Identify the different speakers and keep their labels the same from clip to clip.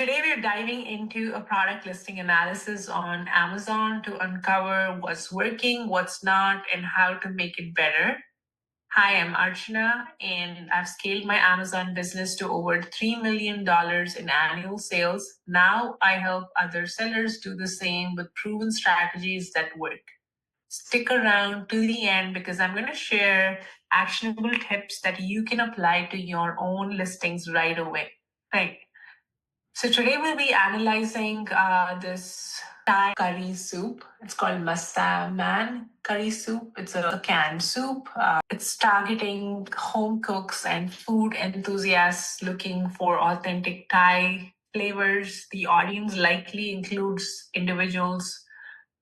Speaker 1: Today, we're diving into a product listing analysis on Amazon to uncover what's working, what's not, and how to make it better. Hi, I'm Archana, and I've scaled my Amazon business to over $3 million in annual sales. Now I help other sellers do the same with proven strategies that work. Stick around to the end because I'm going to share actionable tips that you can apply to your own listings right away. Right. So today we'll be analyzing this Thai curry soup. It's called Masaman curry soup. It's a canned soup. It's targeting home cooks and food enthusiasts looking for authentic Thai flavors. The audience likely includes individuals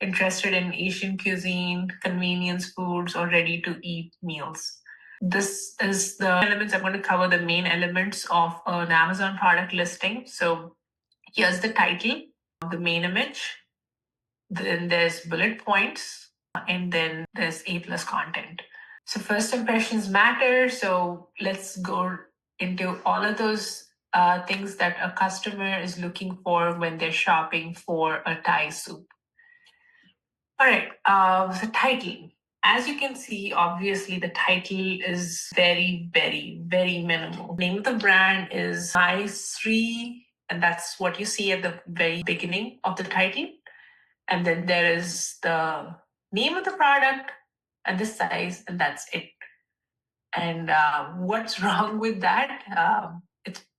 Speaker 1: interested in Asian cuisine, convenience foods, or ready-to-eat meals. This is the elements. I'm going to cover the main elements of an Amazon product listing. So here's the title, the main image, then there's bullet points, and then there's A+ content. So first impressions matter. So let's go into all of those things that a customer is looking for when they're shopping for a Thai soup. All right, the title. As you can see, obviously the title is very, very, very minimal. Name of the brand is Sri, and that's what you see at the very beginning of the title. And then there is the name of the product and the size, and that's it. And what's wrong with that?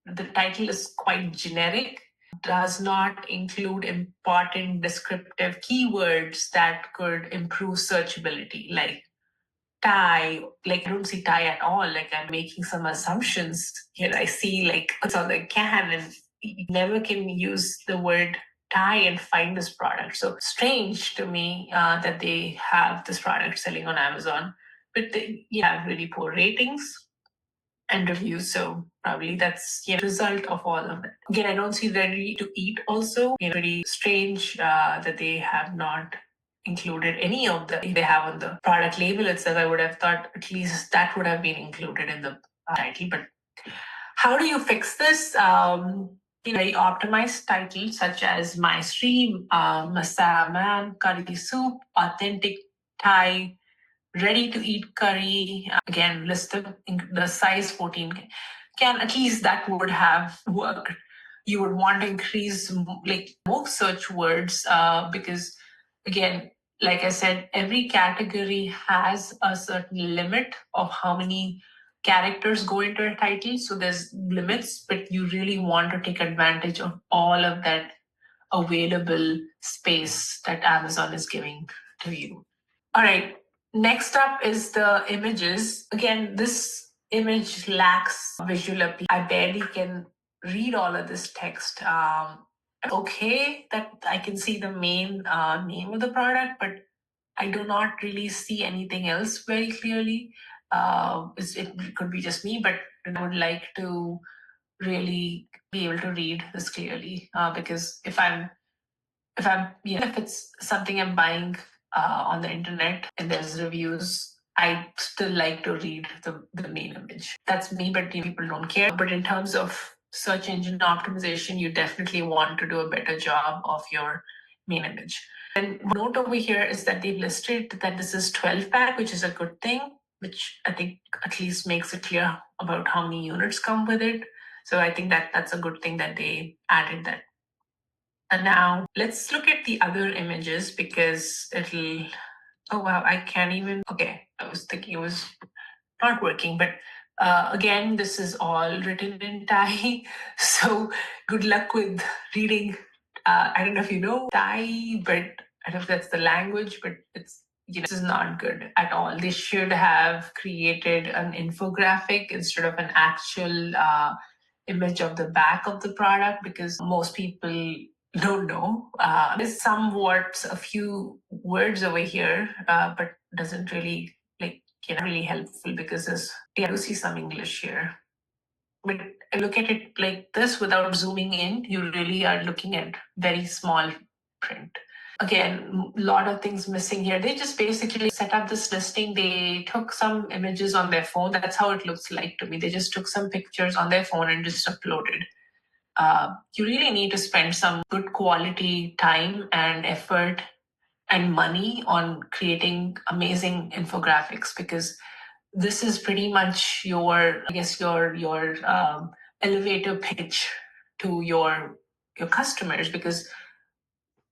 Speaker 1: The title is quite generic, does not include important descriptive keywords that could improve searchability, like Thai. Like I don't see Thai at all. Like I'm making some assumptions here. I see like it's on the can, and you never can use the word Thai and find this product. So strange to me that they have this product selling on Amazon, but they have really poor ratings and reviews. So probably that's result of all of that. Again, I don't see ready to eat also. Pretty strange that they have not included any of the they have on the product label itself. I would have thought at least that would have been included in the title. But how do you fix this? Very optimized titles such as My Stream, Masaman, Curry Soup, Authentic Thai, ready to eat curry, again listed in the size 14 can at least that would have worked. You would want to increase like more search words because again, like I said, every category has a certain limit of how many characters go into a title. So there's limits, but you really want to take advantage of all of that available space that Amazon is giving to you. All right. Next up is the images. Again, this image lacks visual appeal. I barely can read all of this text. Okay, that I can see the main name of the product, but I do not really see anything else very clearly. It could be just me, but I would like to really be able to read this clearly because if if it's something I'm buying on the internet and there's reviews, I still like to read the main image. That's me, but people don't care. But in terms of search engine optimization, you definitely want to do a better job of your main image. And note over here is that they've listed that this is 12 pack, which is a good thing, which I think at least makes it clear about how many units come with it. So I think that that's a good thing that they added that. And now let's look at the other images because it'll, oh wow, I can't even, okay, I was thinking it was not working, but again, this is all written in Thai. So good luck with reading. I don't know if you know Thai, but I don't know if that's the language, but it's, this is not good at all. They should have created an infographic instead of an actual image of the back of the product because most people don't know. There's somewhat a few words over here, but doesn't really really helpful because I do see some English here. But I look at it like this without zooming in, you really are looking at very small print. Again, a lot of things missing here. They just basically set up this listing. They took some images on their phone. That's how it looks like to me. They just took some pictures on their phone and just uploaded. you really need to spend some good quality time and effort and money on creating amazing infographics, because this is pretty much your, I guess, your elevator pitch to your customers, because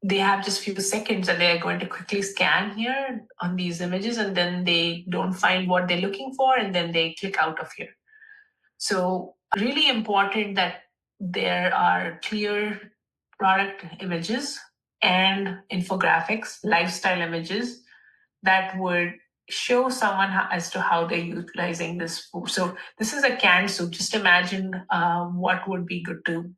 Speaker 1: they have just few seconds and they're going to quickly scan here on these images, and then they don't find what they're looking for, and then they click out of here. So really important that there are clear product images and infographics, lifestyle images that would show someone as to how they're utilizing this food. So this is a canned soup. Just imagine what would be good to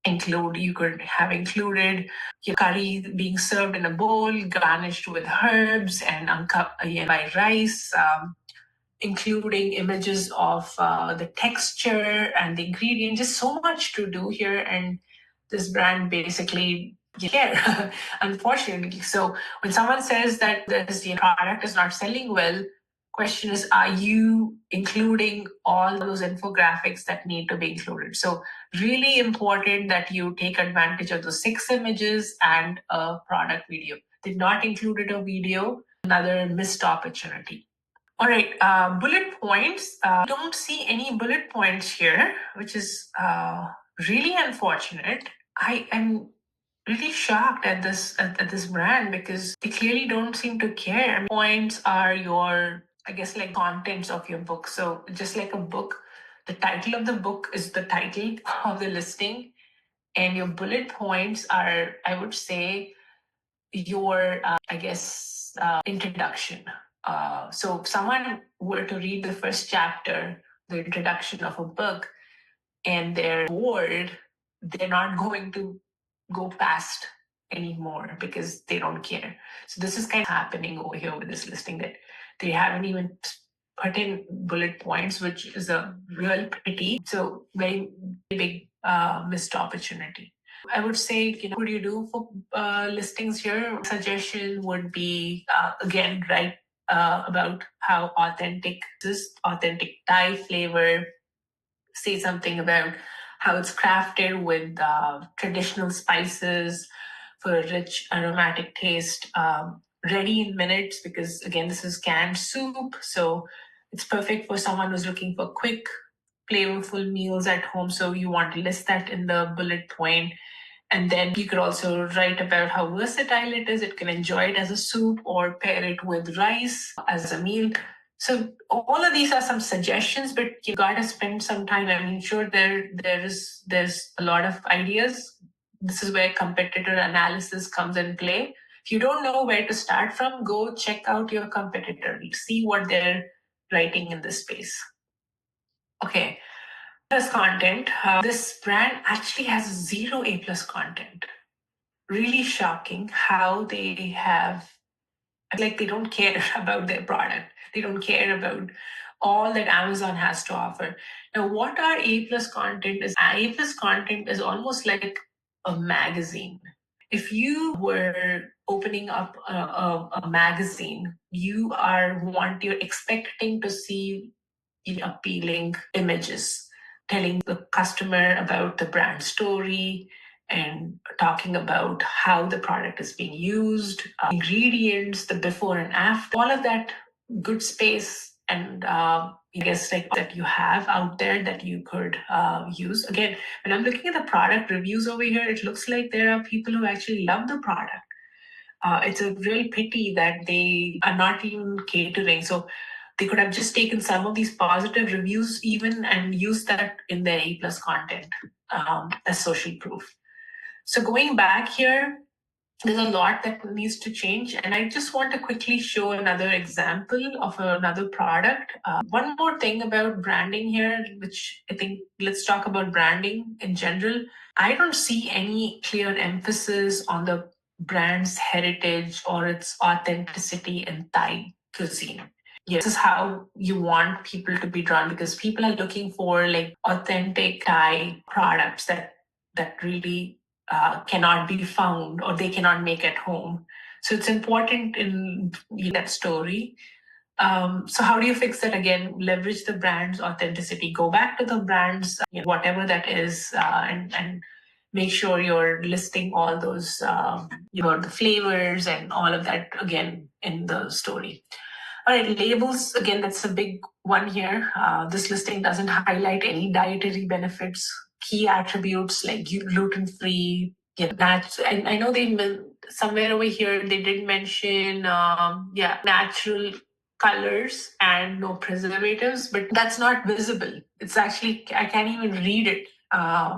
Speaker 1: include. You could have included your curry being served in a bowl, garnished with herbs and uncut by rice, including images of the texture and the ingredients. Just so much to do here, and this brand basically care, unfortunately. So when someone says that this product is not selling well, question is, are you including all those infographics that need to be included? So really important that you take advantage of the 6 images and a product video. Did not included a video, another missed opportunity. All right, bullet points. Don't see any bullet points here, which is really unfortunate. I am really shocked at this brand, because they clearly don't seem to care. I mean, points are your, I guess, like contents of your book. So just like a book, the title of the book is the title of the listing, and your bullet points are, I would say, your, I guess, introduction. So if someone were to read the first chapter, the introduction of a book, and they're bored, they're not going to go past anymore because they don't care. So this is kind of happening over here with this listing, that they haven't even put in bullet points, which is a real pity. So very big missed opportunity. I would say, what do you do for listings here? Suggestion would be, again, write about how authentic this authentic Thai flavor. Say something about how it's crafted with traditional spices for a rich aromatic taste. Ready in minutes, because again, this is canned soup, so it's perfect for someone who's looking for quick, flavorful meals at home. So you want to list that in the bullet point. And then you could also write about how versatile it is. It can enjoy it as a soup or pair it with rice as a meal. So all of these are some suggestions, but you gotta spend some time. I mean, sure, there's a lot of ideas. This is where competitor analysis comes in play. If you don't know where to start from, go check out your competitor. See what they're writing in this space. Okay, plus content. This brand actually has 0 A plus content. Really shocking how they have, like, they don't care about their product. They don't care about all that Amazon has to offer. Now, what are A plus content is? A plus content is almost like a magazine. If you were opening up a magazine, you're expecting to see appealing images, telling the customer about the brand story and talking about how the product is being used, ingredients, the before and after, all of that good space. And I guess, like, that you have out there that you could use. Again, when I'm looking at the product reviews over here, it looks like there are people who actually love the product. It's a real pity that they are not even catering. So they could have just taken some of these positive reviews even and used that in their A plus content as social proof. So going back here, there's a lot that needs to change. And I just want to quickly show another example of another product. One more thing about branding here, which I think, let's talk about branding in general. I don't see any clear emphasis on the brand's heritage or its authenticity in Thai cuisine. Yes, this is how you want people to be drawn, because people are looking for like authentic Thai products that really cannot be found or they cannot make at home. So it's important in that story. So how do you fix that? Again, leverage the brand's authenticity. Go back to the brand's, whatever that is, and make sure you're listing all those, the flavors and all of that again in the story. All right, labels, again, that's a big one here. This listing doesn't highlight any dietary benefits, key attributes like gluten-free, and I know somewhere over here they did mention, natural colors and no preservatives, but that's not visible. It's actually, I can't even read it.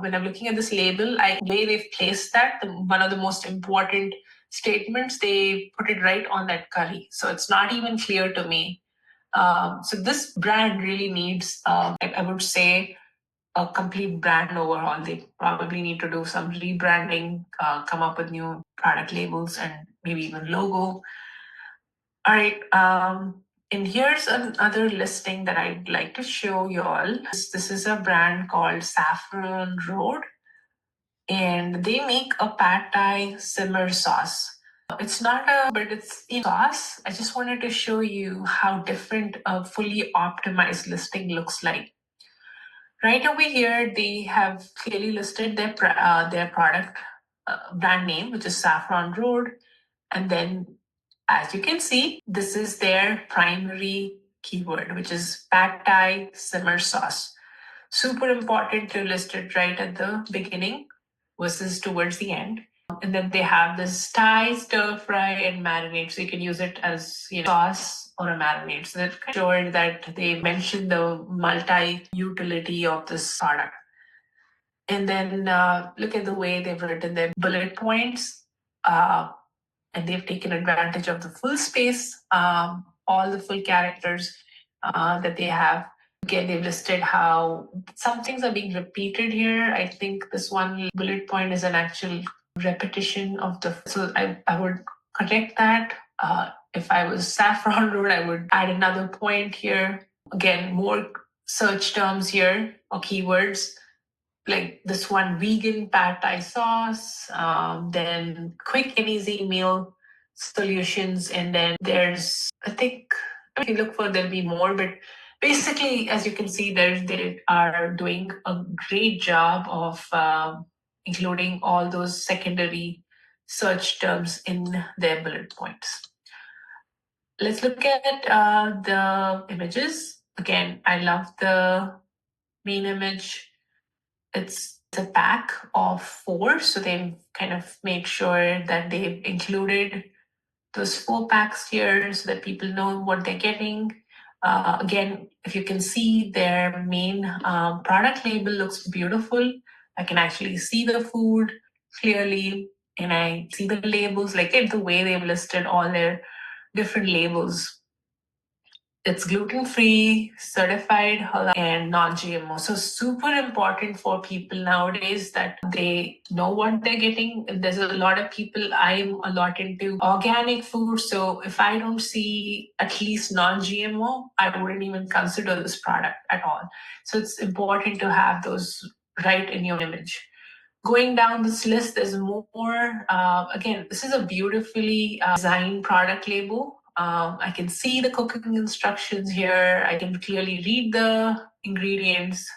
Speaker 1: When I'm looking at this label, the way they've placed that, one of the most important statements, they put it right on that curry. So it's not even clear to me. So this brand really needs, I would say, a complete brand overhaul. They probably need to do some rebranding, come up with new product labels and maybe even logo. All right. And here's another listing that I'd like to show you all. This is a brand called Saffron Road, and they make a pad thai simmer sauce. It's not but it's in sauce. I just wanted to show you how different a fully optimized listing looks like. Right over here, they have clearly listed their product brand name, which is Saffron Road. And then, as you can see, this is their primary keyword, which is pad thai simmer sauce. Super important to list it right at the beginning versus towards the end. And then they have this Thai stir fry and marinade, so you can use it as sauce or a marinade. So that sure that they mention the multi-utility of this product. And then look at the way they've written their bullet points. And they've taken advantage of the full space, all the full characters that they have. Again, they've listed how some things are being repeated here. I think this one bullet point is an actual repetition of so I would correct that. If I was Saffron Road, I would add another point here. Again, more search terms here or keywords like this one, vegan pad thai sauce, then quick and easy meal solutions, and then there's, I think, if you look for, there'll be more, but basically, as you can see, they are doing a great job of including all those secondary search terms in their bullet points. Let's look at the images. Again, I love the main image. It's a pack of 4, so they've kind of made sure that they've included those 4 packs here so that people know what they're getting. Again, if you can see, their main product label looks beautiful. I can actually see the food clearly, and I see the labels, like the way they've listed all their different labels. It's gluten-free, certified halal, and non-GMO. So super important for people nowadays that they know what they're getting. There's a lot of people, I'm a lot into organic food. So if I don't see at least non-GMO, I wouldn't even consider this product at all. So it's important to have those right in your image. Going down this list, there's more. Again, this is a beautifully designed product label. I can see the cooking instructions here. I can clearly read the ingredients.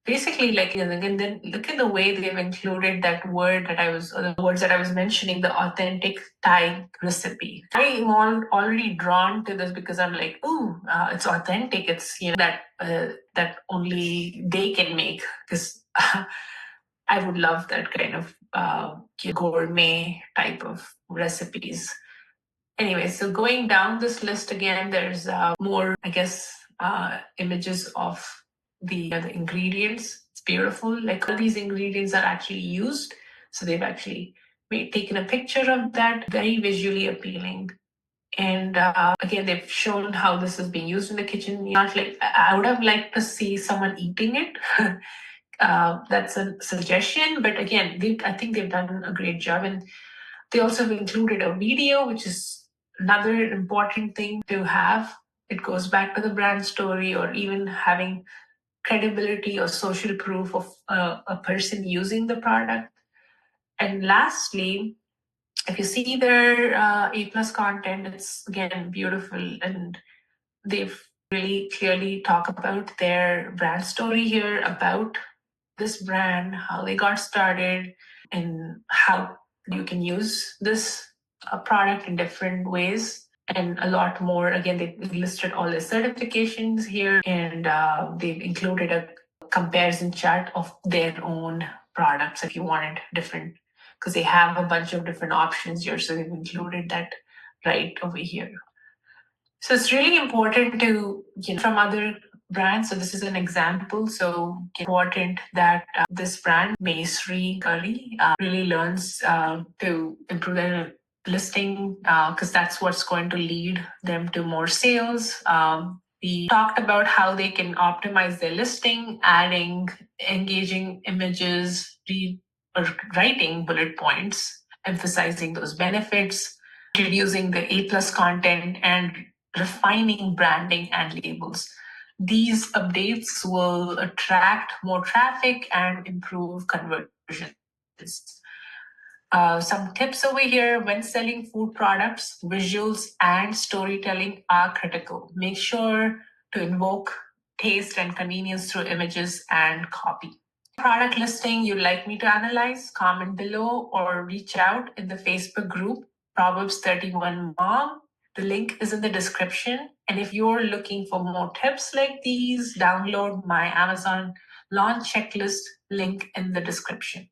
Speaker 1: Basically, and then look at the way they've included that word that the words that I was mentioning, the authentic Thai recipe. I'm already drawn to this because I'm like, ooh, it's authentic. It's that only they can make, because I would love that kind of gourmet type of recipes. Anyway, so going down this list again, there's more, I guess, images of the ingredients. It's beautiful. Like all these ingredients are actually used. So they've actually taken a picture of that, very visually appealing. And again, they've shown how this is being used in the kitchen. Not like I would have liked to see someone eating it. That's a suggestion, but again, I think they've done a great job, and they also have included a video, which is another important thing to have. It goes back to the brand story, or even having credibility or social proof of a person using the product. And lastly, if you see their A plus content, it's again beautiful, and they've really clearly talk about their brand story here, about this brand, how they got started, and how you can use this product in different ways, and a lot more. Again, they listed all the certifications here, and they've included a comparison chart of their own products if you wanted different, because they have a bunch of different options here. So they've included that right over here. So it's really important to, from other brands. So this is an example. So important that this brand, Masri Curry, really learns to improve their listing, because that's what's going to lead them to more sales. We talked about how they can optimize their listing, adding engaging images, or writing bullet points, emphasizing those benefits, introducing the A plus content, and refining branding and labels. These updates will attract more traffic and improve conversions. Some tips over here: when selling food products, visuals and storytelling are critical. Make sure to invoke taste and convenience through images and copy. Product listing you'd like me to analyze? Comment below or reach out in the Facebook group Proverbs 31 Mom. The link is in the description. And if you're looking for more tips like these, download my Amazon launch checklist, link in the description.